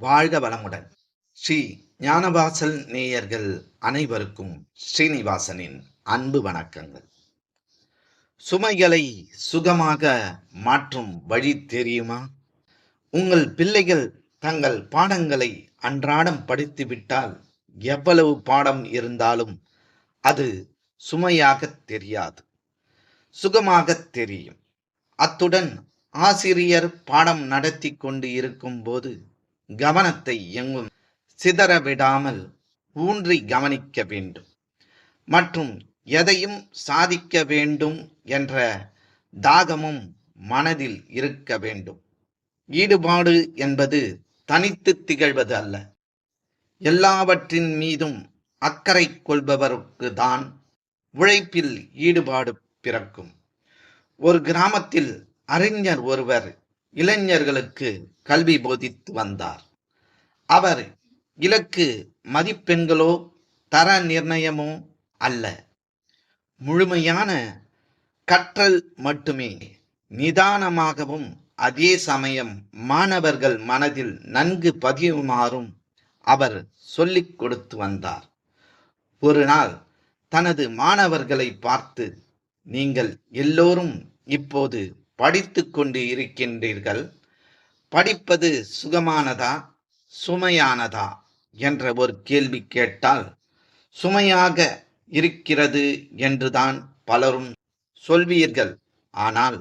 வாழ்க வளமுடன். ஸ்ரீ ஞானவாசல் நேயர்கள் அனைவருக்கும் ஸ்ரீனிவாசனின் அன்பு வணக்கங்கள். சுமைகளை சுகமாக மாற்றும் வழி தெரியுமா? உங்கள் பிள்ளைகள் தங்கள் பாடங்களை அன்றாடம் படித்துவிட்டால் எவ்வளவு பாடம் இருந்தாலும் அது சுமையாக தெரியாது, சுகமாக தெரியும். அத்துடன் ஆசிரியர் பாடம் நடத்தி கொண்டு இருக்கும் போது கவனத்தை எங்கும் சிதறவிடாமல் ஊன்றி கவனிக்க வேண்டும் மற்றும் எதையும் சாதிக்க வேண்டும் என்ற தாகமும் மனதில் இருக்க வேண்டும். ஈடுபாடு என்பது தனித்து திகழ்வது அல்ல. எல்லாவற்றின் மீதும் அக்கறை கொள்பவருக்கு தான் உழைப்பில் ஈடுபாடு பிறக்கும். ஒரு கிராமத்தில் அறிஞர் ஒருவர் இளைஞர்களுக்கு கல்வி போதித்து வந்தார். அவர் இலக்கு மதிப்பெண்களோ தர நிர்ணயமோ அல்ல, முழுமையான கற்றல் மட்டுமே. நிதானமாகவும் அதே சமயம் மாணவர்கள் மனதில் நன்கு பதியுமாறும் அவர் சொல்லிக் கொடுத்து வந்தார். ஒரு நாள் தனது மாணவர்களை பார்த்து, நீங்கள் எல்லோரும் இப்போது படித்து கொண்டு இருக்கின்றீர்கள். படிப்பது சுகமானதா சுமையானதா என்ற ஒரு கேள்வி கேட்டால் சுமையாக இருக்கிறது என்றுதான் பலரும் சொல்வீர்கள். ஆனால்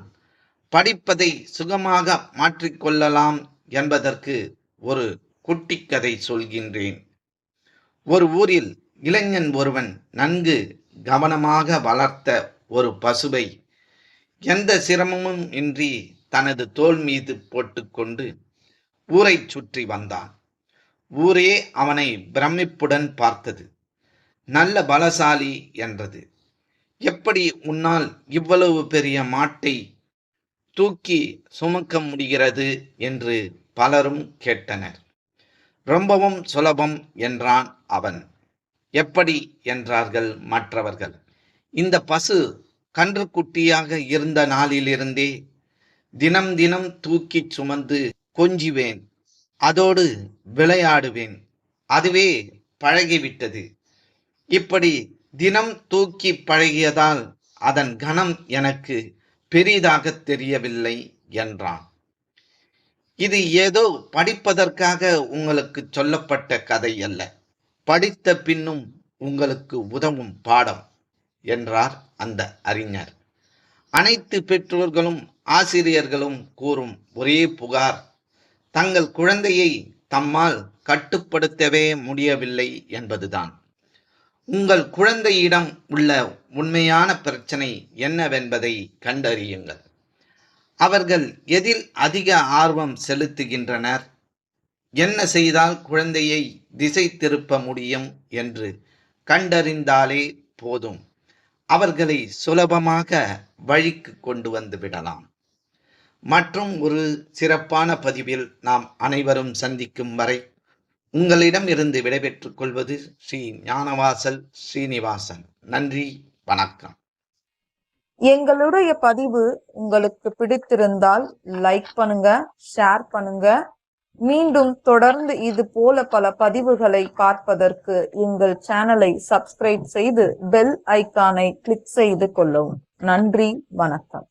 படிப்பதை சுகமாக மாற்றிக்கொள்ளலாம் என்பதற்கு ஒரு குட்டி கதை சொல்கின்றேன். ஒரு ஊரில் இளைஞன் ஒருவன் நன்கு கவனமாக வளர்த்த ஒரு பசுவை எந்த சிரமமும் இன்றி தனது தோள் மீது போட்டுக்கொண்டு ஊரை சுற்றி வந்தான். ஊரே அவனை பிரமிப்புடன் பார்த்தது. நல்ல பலசாலி என்றது. எப்படி உன்னால் இவ்வளவு பெரிய மாட்டை தூக்கி சுமக்க முடிகிறது என்று பலரும் கேட்டனர். ரொம்பவும் சுலபம் என்றான் அவன். எப்படி என்றார்கள் மற்றவர்கள். இந்த பசு கன்றுக்குட்டியாக இருந்த நாளிலிருந்தே தினம் தினம் தூக்கி சுமந்து கொஞ்சுவேன், அதோடு விளையாடுவேன், அதுவே பழகிவிட்டது. இப்படி தினம் தூக்கி பழகியதால் அதன் கனம் எனக்கு பெரிதாக தெரியவில்லை என்றான். இது ஏதோ படிப்பதற்காக உங்களுக்கு சொல்லப்பட்ட கதை அல்ல, படித்த பின்னும் உங்களுக்கு உதவும் பாடம் என்றார் அந்த அறிஞர். அனைத்து பெற்றோர்களும் ஆசிரியர்களும் கூறும் ஒரே புகார், தங்கள் குழந்தையை தம்மால் கட்டுப்படுத்தவே முடியவில்லை என்பதுதான். உங்கள் குழந்தையிடம் உள்ள உண்மையான பிரச்சனை என்னவென்பதை கண்டறியுங்கள். அவர்கள் எதில் அதிக ஆர்வம் செலுத்துகின்றனர், என்ன செய்தால் குழந்தையை திசை திருப்ப முடியும் என்று கண்டறிந்தாலே போதும். அவர்களை சுலபமாக வழிக்கு கொண்டு வந்து விடலாம். மற்றும் ஒரு சிறப்பான பதிவில் நாம் அனைவரும் சந்திக்கும் வரை உங்களிடம் இருந்து விடைபெற்றுக் கொள்வது ஸ்ரீ ஞானவாசல் ஸ்ரீனிவாசன். நன்றி, வணக்கம். எங்களுடைய பதிவு உங்களுக்கு பிடித்திருந்தால் லைக் பண்ணுங்க, ஷேர் பண்ணுங்க. மீண்டும் தொடர்ந்து இது போல பல பதிவுகளை பார்ப்பதற்கு எங்கள் சேனலை சப்ஸ்கிரைப் செய்து பெல் ஐக்கானை கிளிக் செய்து கொள்ளவும். நன்றி, வணக்கம்.